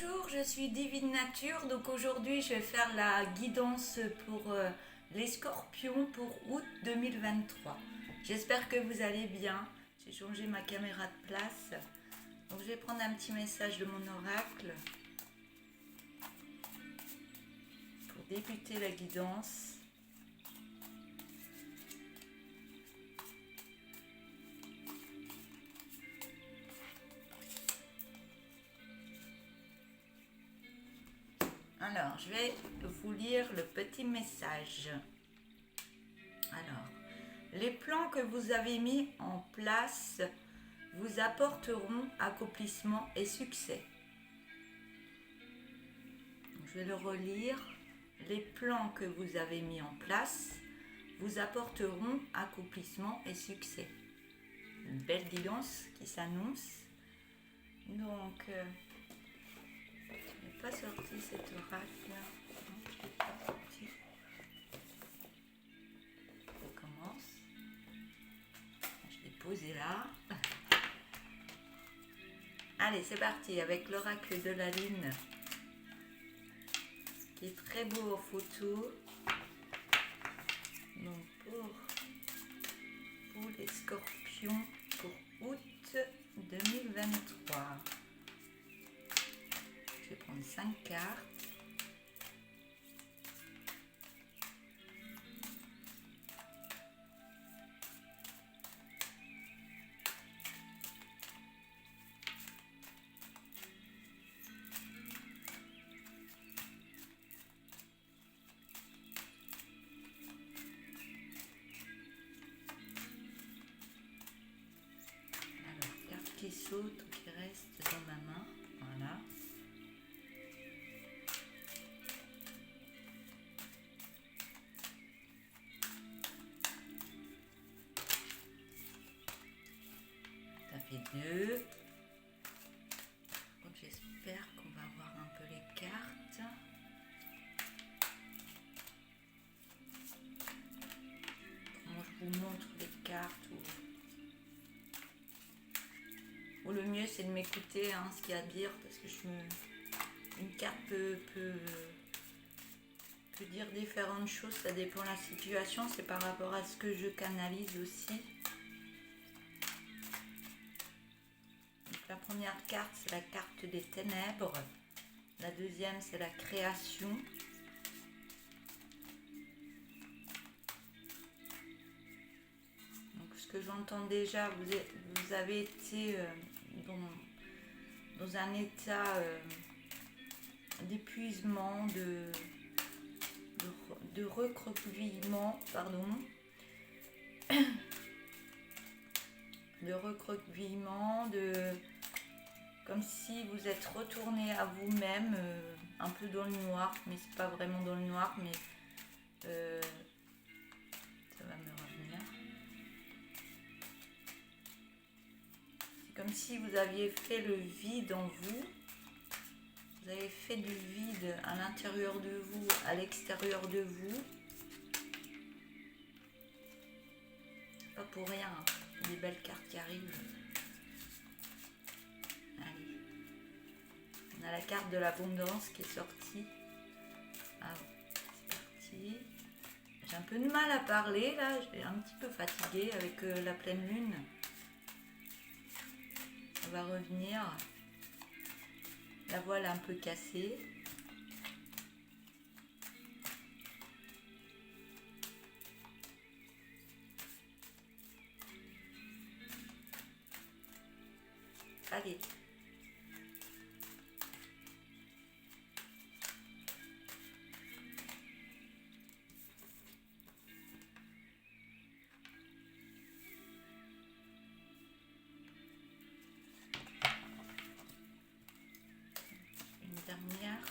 Bonjour, je suis Divine Nature, donc aujourd'hui je vais faire la guidance pour les scorpions pour août 2023. J'espère que vous allez bien. J'ai changé ma caméra de place. Donc je vais prendre un petit message de mon oracle pour débuter la guidance. Alors, je vais vous lire le petit message. Alors, les plans que vous avez mis en place vous apporteront accomplissement et succès. Je vais le relire. Les plans que vous avez mis en place vous apporteront accomplissement et succès. Une belle guidance qui s'annonce. Donc, je n'ai pas sorti cet oracle. Non, je n'ai pas sorti. Je commence. Je l'ai posé là. Allez, c'est parti avec l'oracle de la lune, qui est très beau en photo. Donc pour les scorpions pour août 2023. Je vais prendre 5 cartes. Qui saute ou qui reste dans ma main, voilà. Ça fait 2. Donc j'espère qu'on va voir un peu les cartes. Comment je vous montre les cartes ou le mieux c'est de m'écouter ce qu'il y a à dire, parce que une carte peut dire différentes choses, ça dépend de la situation, c'est par rapport à ce que je canalise aussi. Donc, la première carte c'est la carte des ténèbres, la deuxième c'est la création. Donc ce que j'entends déjà, vous avez été dans un état d'épuisement, de recroquevillement, comme si vous êtes retourné à vous-même, un peu dans le noir, mais c'est pas vraiment dans le noir, mais ça va me revenir. Comme si vous aviez fait le vide en vous. Vous avez fait du vide à l'intérieur de vous, à l'extérieur de vous. Pas pour rien, des belles cartes qui arrivent. Allez. On a la carte de l'abondance qui est sortie. Ah, c'est parti. J'ai un peu de mal à parler là, je suis un petit peu fatiguée avec la pleine lune. On va revenir. La voile est un peu cassée. Allez. Dernière.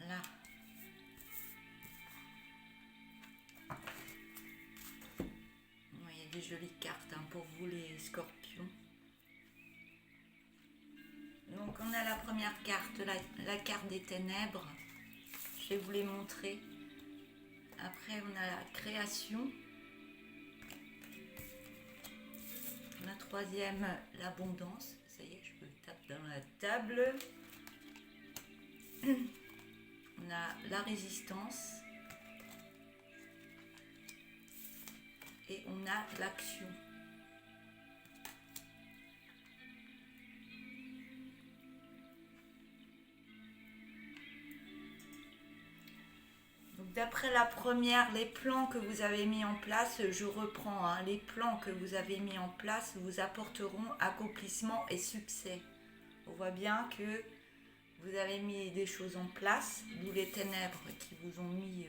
Là. Bon, il y a des jolies cartes pour vous les scorpions. on a la première carte, la carte des ténèbres. Je vais vous les montrer. Après, on a la création. La troisième, l'abondance. Ça y est, je me tape dans la table. On a la résistance. Et on a l'action. D'après la première, les plans que vous avez mis en place, je reprends, hein, les plans que vous avez mis en place vous apporteront accomplissement et succès. On voit bien que vous avez mis des choses en place, d'où les ténèbres qui vous ont mis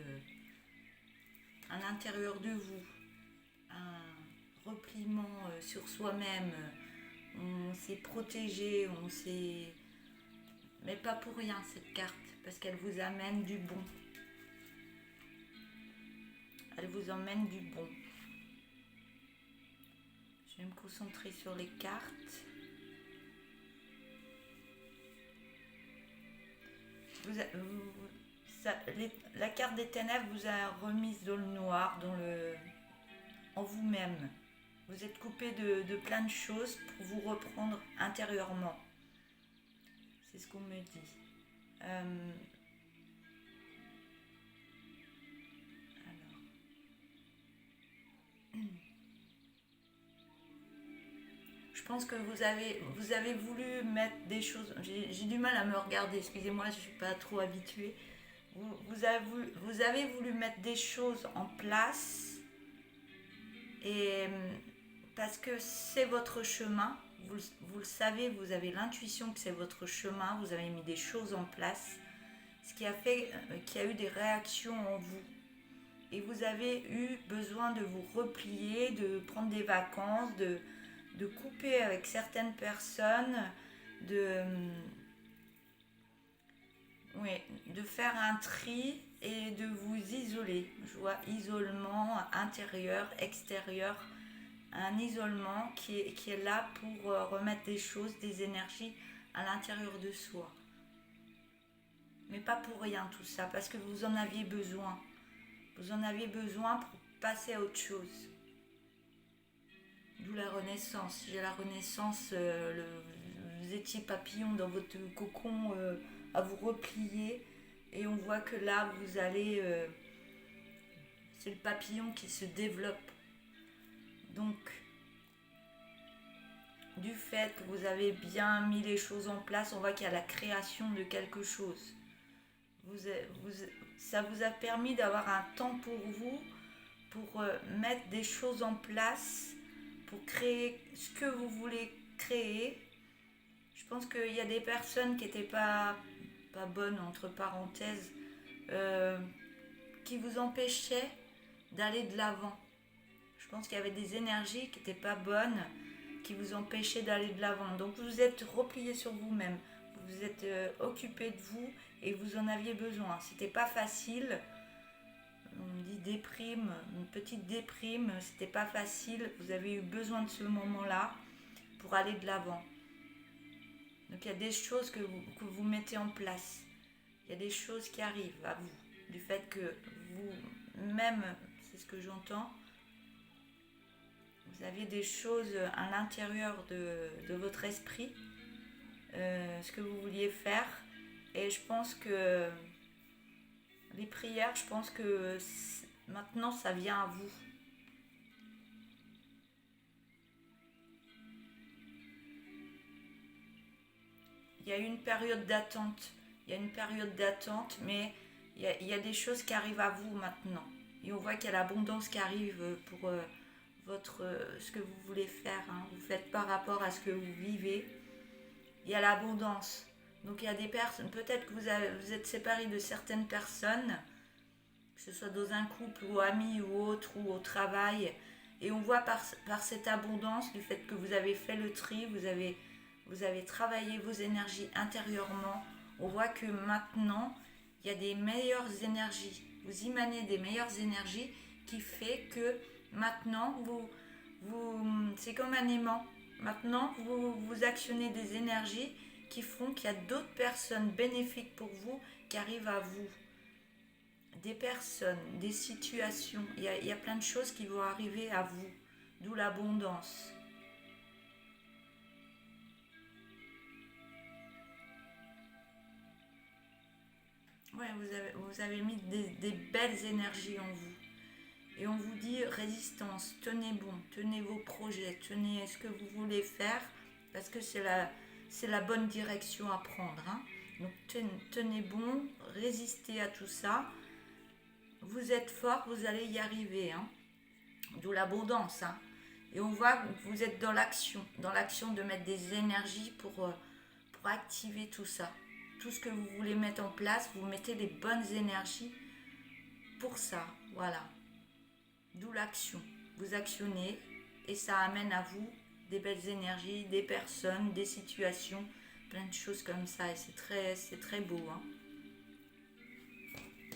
à l'intérieur de vous, un repliement sur soi-même, on s'est protégé, on s'est... Mais pas pour rien cette carte, parce qu'elle vous amène du bon. Elle vous emmène du bon. Je vais me concentrer sur les cartes. La carte des ténèbres vous a remise dans le noir, en vous-même. Vous êtes coupé de plein de choses pour vous reprendre intérieurement. C'est ce qu'on me dit. Je pense que vous avez voulu mettre des choses... J'ai du mal à me regarder, excusez-moi, je ne suis pas trop habituée. Vous avez voulu mettre des choses en place et parce que c'est votre chemin, vous le savez, vous avez l'intuition que c'est votre chemin, vous avez mis des choses en place, ce qui a fait qu'il y a eu des réactions en vous. Et vous avez eu besoin de vous replier, de prendre des vacances, de couper avec certaines personnes, de faire un tri et de vous isoler. Je vois isolement intérieur, extérieur, un isolement qui est là pour remettre des choses, des énergies à l'intérieur de soi. Mais pas pour rien tout ça, parce que vous en aviez besoin. Vous en aviez besoin pour passer à autre chose. D'où la renaissance. J'ai la renaissance, vous étiez papillon dans votre cocon à vous replier. Et on voit que là, vous allez... c'est le papillon qui se développe. Donc, du fait que vous avez bien mis les choses en place, on voit qu'il y a la création de quelque chose. Ça vous a permis d'avoir un temps pour vous, pour mettre des choses en place, pour créer ce que vous voulez créer. Je pense qu'il y a des personnes qui n'étaient pas bonnes, entre parenthèses, qui vous empêchaient d'aller de l'avant. Je pense qu'il y avait des énergies qui n'étaient pas bonnes, qui vous empêchaient d'aller de l'avant. Donc vous vous êtes replié sur vous-même, vous vous êtes occupé de vous et vous en aviez besoin. C'était pas facile. On me dit déprime, une petite déprime, c'était pas facile. Vous avez eu besoin de ce moment-là pour aller de l'avant. Donc il y a des choses que vous mettez en place. Il y a des choses qui arrivent à vous. Du fait que vous-même, c'est ce que j'entends, vous aviez des choses à l'intérieur de votre esprit, ce que vous vouliez faire. Et je pense que les prières, je pense que maintenant ça vient à vous. Il y a une période d'attente. Mais il y a des choses qui arrivent à vous maintenant. Et on voit qu'il y a l'abondance qui arrive pour ce que vous voulez faire. Hein. Vous faites par rapport à ce que vous vivez. Il y a l'abondance. Donc il y a des personnes, peut-être que vous êtes séparés de certaines personnes, que ce soit dans un couple ou amis ou autre, ou au travail. Et on voit par cette abondance, du fait que vous avez fait le tri, vous avez travaillé vos énergies intérieurement. On voit que maintenant, il y a des meilleures énergies. Vous émanez des meilleures énergies qui fait que maintenant, c'est comme un aimant. Maintenant, vous actionnez des énergies qui font qu'il y a d'autres personnes bénéfiques pour vous qui arrivent à vous. Des personnes, des situations, il y a plein de choses qui vont arriver à vous, d'où l'abondance. Ouais, vous avez mis des belles énergies en vous. Et on vous dit résistance, tenez bon, tenez vos projets, tenez ce que vous voulez faire, parce que c'est la bonne direction à prendre. Hein. Donc tenez bon, résistez à tout ça. Vous êtes fort, vous allez y arriver. Hein. D'où l'abondance. Hein. Et on voit que vous êtes dans l'action de mettre des énergies pour activer tout ça. Tout ce que vous voulez mettre en place, vous mettez les bonnes énergies pour ça. Voilà. D'où l'action. Vous actionnez et ça amène à vous des belles énergies, des personnes, des situations, plein de choses comme ça. Et c'est très beau. Hein.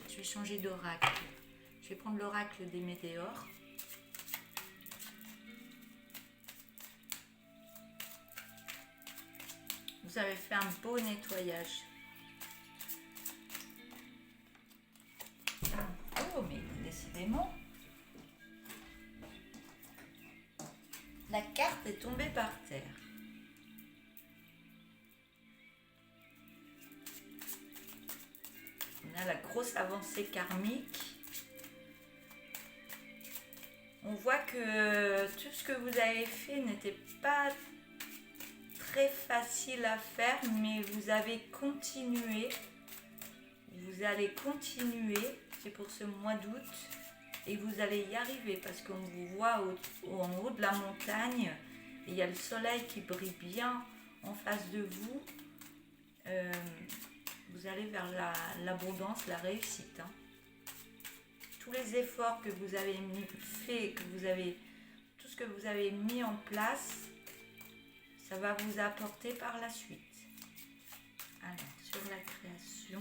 Je vais changer d'oracle. Je vais prendre l'oracle des météores. Vous avez fait un beau nettoyage. Oh, mais décidément, la carte est tombée par terre. On a la grosse avancée karmique. On voit que tout ce que vous avez fait n'était pas très facile à faire, mais vous avez continué. Vous allez continuer, c'est pour ce mois d'août, et vous allez y arriver parce qu'on vous voit en haut de la montagne et il y a le soleil qui brille bien en face de vous. Vous allez vers l'abondance, la réussite. Hein. Tous les efforts que vous avez fait, tout ce que vous avez mis en place, ça va vous apporter par la suite. Alors, sur la création.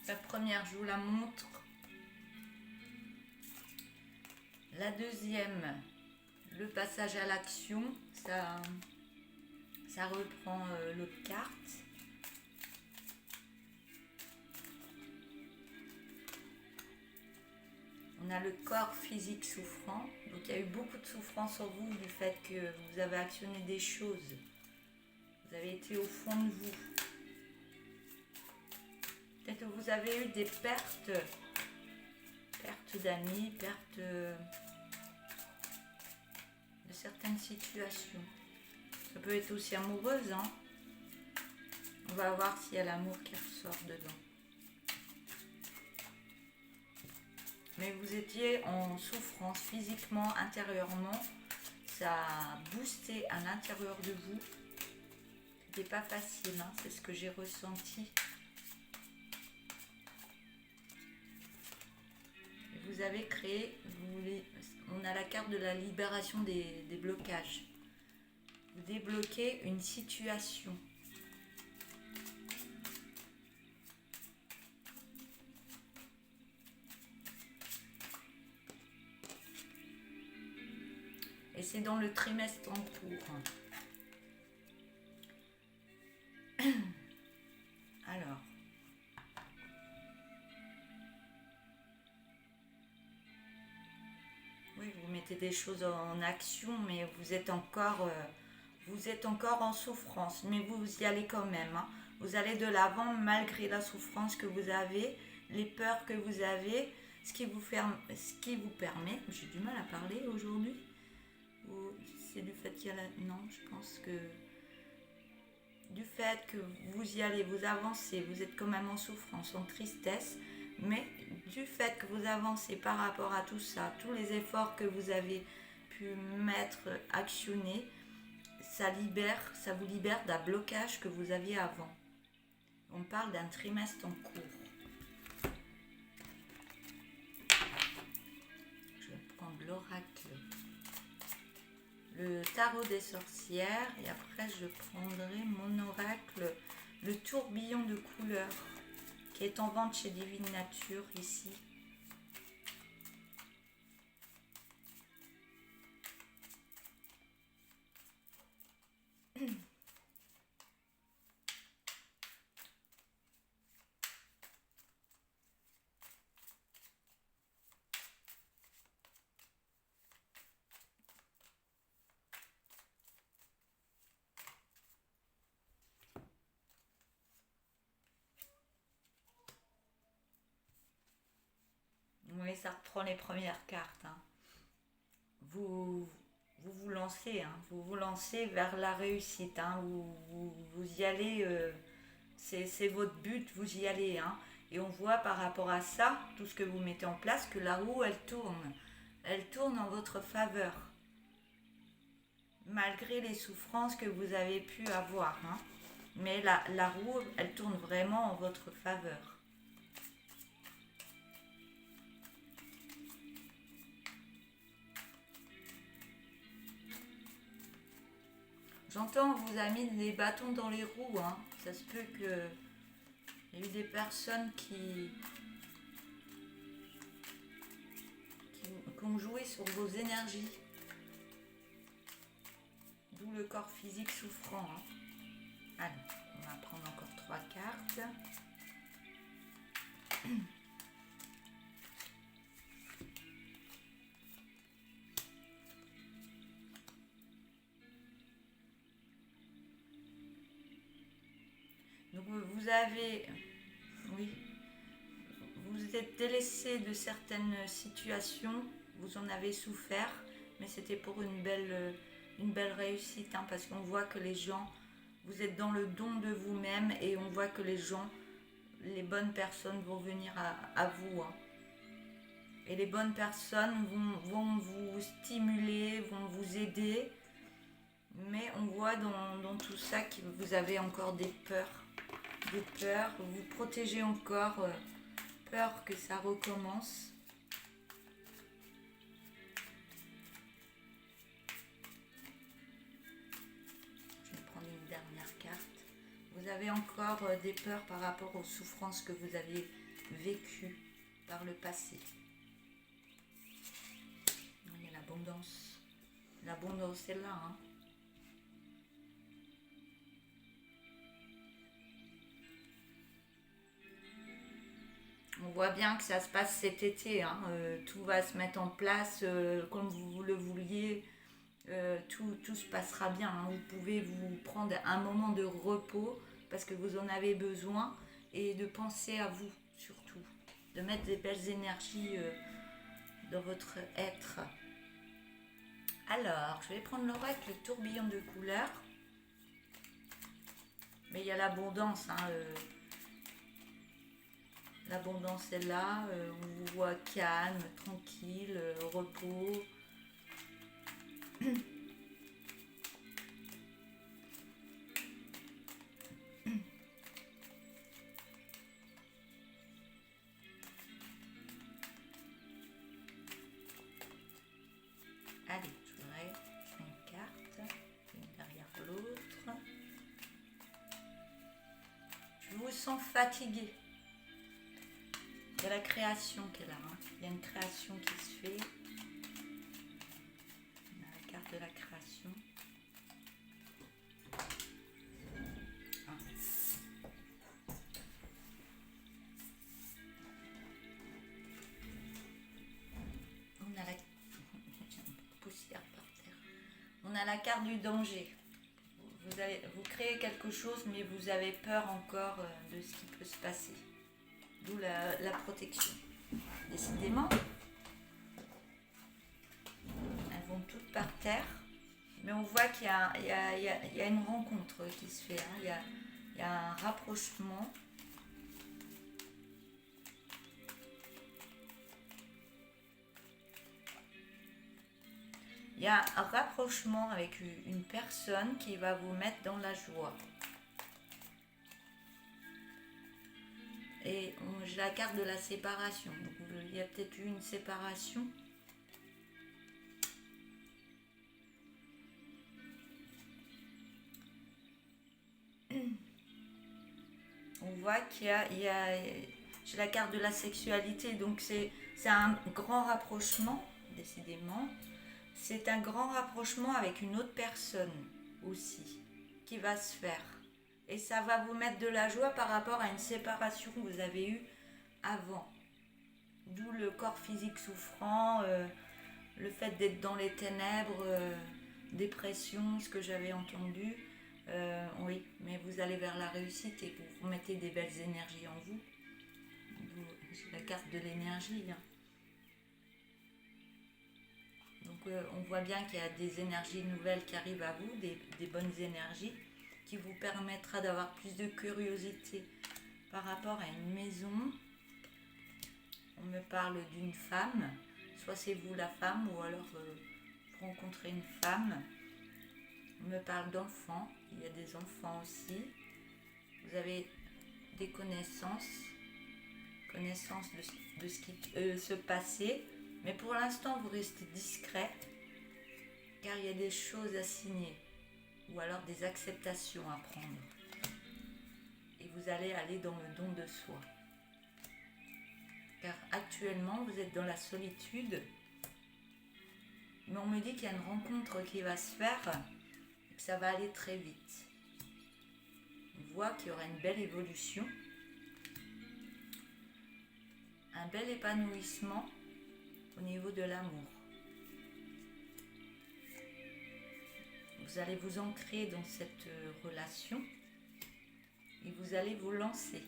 La première, je vous la montre. La deuxième, le passage à l'action, ça reprend l'autre carte. On a le corps physique souffrant. Donc il y a eu beaucoup de souffrance en vous du fait que vous avez actionné des choses. Vous avez été au fond de vous. Peut-être que vous avez eu des pertes d'amis, pertes de certaines situations. Ça peut être aussi amoureuse, hein. On va voir s'il y a l'amour qui ressort dedans. Mais vous étiez en souffrance physiquement, intérieurement. Ça a boosté à l'intérieur de vous. C'était pas facile, hein. C'est ce que j'ai ressenti. Vous avez créé, on a la carte de la libération des blocages. Vous débloquez une situation. Et c'est dans le trimestre en cours. Alors. Oui, vous mettez des choses en action, mais vous êtes encore en souffrance. Mais vous y allez quand même. Hein. Vous allez de l'avant malgré la souffrance que vous avez, les peurs que vous avez, ce qui vous permet. J'ai du mal à parler aujourd'hui. Ou c'est du fait qu'il y a non, je pense que du fait que vous y allez, vous avancez, vous êtes quand même en souffrance, en tristesse, mais du fait que vous avancez par rapport à tout ça, tous les efforts que vous avez pu mettre, actionner, ça vous libère d'un blocage que vous aviez avant. On parle d'un trimestre en cours. Je vais prendre l'oracle, le tarot des sorcières, et après je prendrai mon oracle, le tourbillon de couleurs, qui est en vente chez Divine Nature ici. Oui, ça reprend les premières cartes. Hein. Vous lancez, hein, vous vous lancez vers la réussite. Hein, vous y allez, c'est votre but, vous y allez. Hein. Et on voit par rapport à ça, tout ce que vous mettez en place, que la roue, elle tourne. Elle tourne en votre faveur. Malgré les souffrances que vous avez pu avoir. Hein. Mais la roue, elle tourne vraiment en votre faveur. J'entends, on vous a mis des bâtons dans les roues. Hein. Ça se peut que il y a eu des personnes qui ont joué sur vos énergies. D'où le corps physique souffrant. Hein. Allez, on va prendre encore 3 cartes. Donc vous avez, oui, vous êtes délaissé de certaines situations, vous en avez souffert, mais c'était pour une belle réussite, hein, parce qu'on voit que les gens, vous êtes dans le don de vous-même et on voit que les gens, les bonnes personnes vont venir à vous. Hein. Et les bonnes personnes vont vous stimuler, vont vous aider, mais on voit dans tout ça que vous avez encore des peurs, vous protégez encore, peur que ça recommence. Je vais prendre une dernière carte. Vous avez encore des peurs par rapport aux souffrances que vous avez vécues par le passé. Il y a l'abondance. L'abondance est là, hein. On voit bien que ça se passe cet été, hein. Tout va se mettre en place comme vous le vouliez, tout se passera bien. Hein. Vous pouvez vous prendre un moment de repos parce que vous en avez besoin et de penser à vous surtout, de mettre des belles énergies dans votre être. Alors, je vais prendre l'oracle, le tourbillon de couleurs, mais il y a l'abondance, hein, l'abondance est là, on vous voit calme, tranquille, repos. Allez, je voudrais une carte, une derrière l'autre. Je vous sens fatigué. Il y a la création qui est là. Hein. Il y a une création qui se fait. On a la carte de la création. Ah. On a la poussière par terre. On a la carte du danger. Vous créez quelque chose, mais vous avez peur encore de ce qui peut se passer. D'où la protection. Décidément, elles vont toutes par terre, mais on voit qu'il y a une rencontre qui se fait. Hein. Il y a un rapprochement. Il y a un rapprochement avec une personne qui va vous mettre dans la joie. Et j'ai la carte de la séparation. Donc, il y a peut-être eu une séparation. On voit qu'il y a j'ai la carte de la sexualité, donc c'est un grand rapprochement, décidément. C'est un grand rapprochement avec une autre personne aussi, qui va se faire. Et ça va vous mettre de la joie par rapport à une séparation que vous avez eue avant. D'où le corps physique souffrant, le fait d'être dans les ténèbres, dépression, ce que j'avais entendu. Oui, mais vous allez vers la réussite et vous remettez des belles énergies en vous. C'est la carte de l'énergie. Hein. Donc on voit bien qu'il y a des énergies nouvelles qui arrivent à vous, des bonnes énergies, qui vous permettra d'avoir plus de curiosité par rapport à une maison. On me parle d'une femme, soit c'est vous la femme, ou alors vous rencontrez une femme. On me parle d'enfants, il y a des enfants aussi. Vous avez des connaissances de ce qui peut se passer, mais pour l'instant vous restez discret, car il y a des choses à signer, ou alors des acceptations à prendre. Et vous allez aller dans le don de soi. Car actuellement vous êtes dans la solitude, mais on me dit qu'il y a une rencontre qui va se faire, et que ça va aller très vite. On voit qu'il y aura une belle évolution, un bel épanouissement au niveau de l'amour. Vous allez vous ancrer dans cette relation et vous allez vous lancer.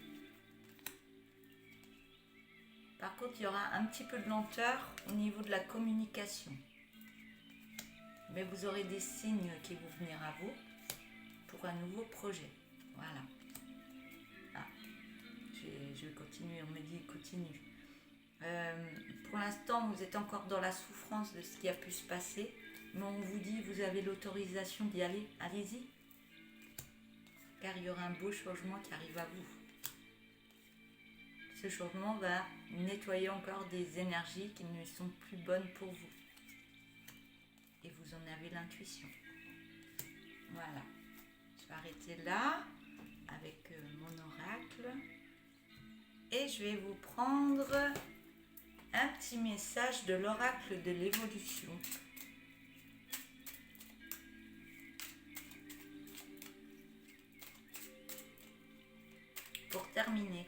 Par contre, il y aura un petit peu de lenteur au niveau de la communication. Mais vous aurez des signes qui vont venir à vous pour un nouveau projet. Voilà. Ah, je vais continuer, on me dit continue. Pour l'instant, vous êtes encore dans la souffrance de ce qui a pu se passer, mais on vous dit vous avez l'autorisation d'y aller, allez-y. Car il y aura un beau changement qui arrive à vous. Ce changement va nettoyer encore des énergies qui ne sont plus bonnes pour vous. Et vous en avez l'intuition. Voilà. Je vais arrêter là avec mon oracle. Et je vais vous prendre un petit message de l'oracle de l'évolution. Pour terminer.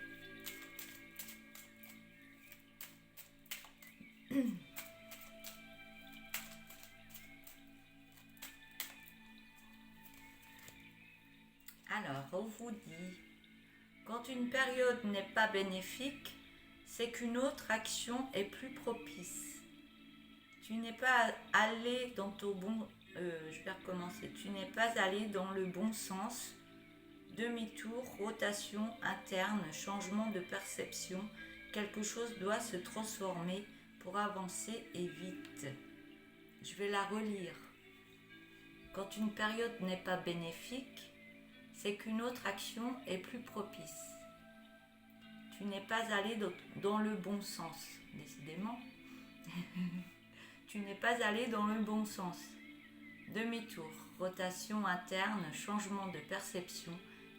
Alors, on vous dit, quand une période n'est pas bénéfique, c'est qu'une autre action est plus propice. Tu n'es pas allé dans ton bon... je vais recommencer. Tu n'es pas allé dans le bon sens. Demi-tour, rotation interne, changement de perception. Quelque chose doit se transformer pour avancer et vite. Je vais la relire. Quand une période n'est pas bénéfique, c'est qu'une autre action est plus propice. Tu n'es pas allé dans le bon sens, décidément. Tu n'es pas allé dans le bon sens. Demi-tour, rotation interne, changement de perception.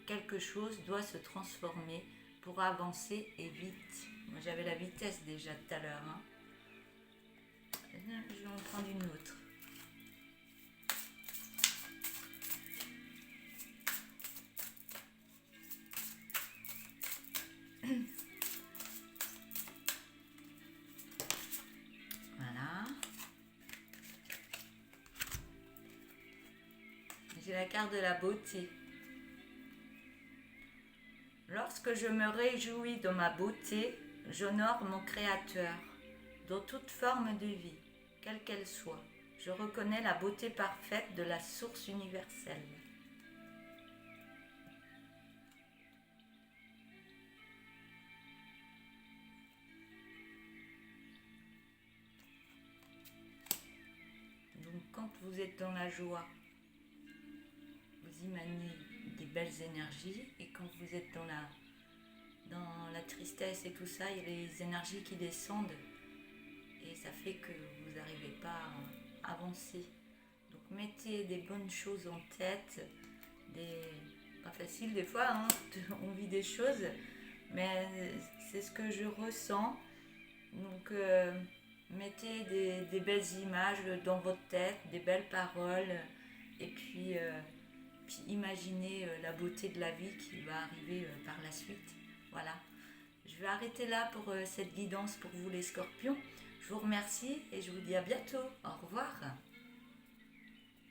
Quelque chose doit se transformer pour avancer et vite. Moi, j'avais la vitesse déjà tout à l'heure. Hein. Je vais en prendre une autre. Voilà. J'ai la carte de la beauté. Lorsque je me réjouis de ma beauté, j'honore mon Créateur, dans toute forme de vie, quelle qu'elle soit. Je reconnais la beauté parfaite de la source universelle. Donc, quand vous êtes dans la joie, vous émanez des belles énergies, et quand vous êtes dans la tristesse et tout ça, il y a les énergies qui descendent et ça fait que vous n'arrivez pas à avancer. Donc mettez des bonnes choses en tête, pas facile des fois, hein, on vit des choses, mais c'est ce que je ressens. Donc mettez des belles images dans votre tête, des belles paroles, et puis imaginez la beauté de la vie qui va arriver par la suite. Voilà. Je vais arrêter là pour cette guidance pour vous les scorpions. Je vous remercie et je vous dis à bientôt. Au revoir.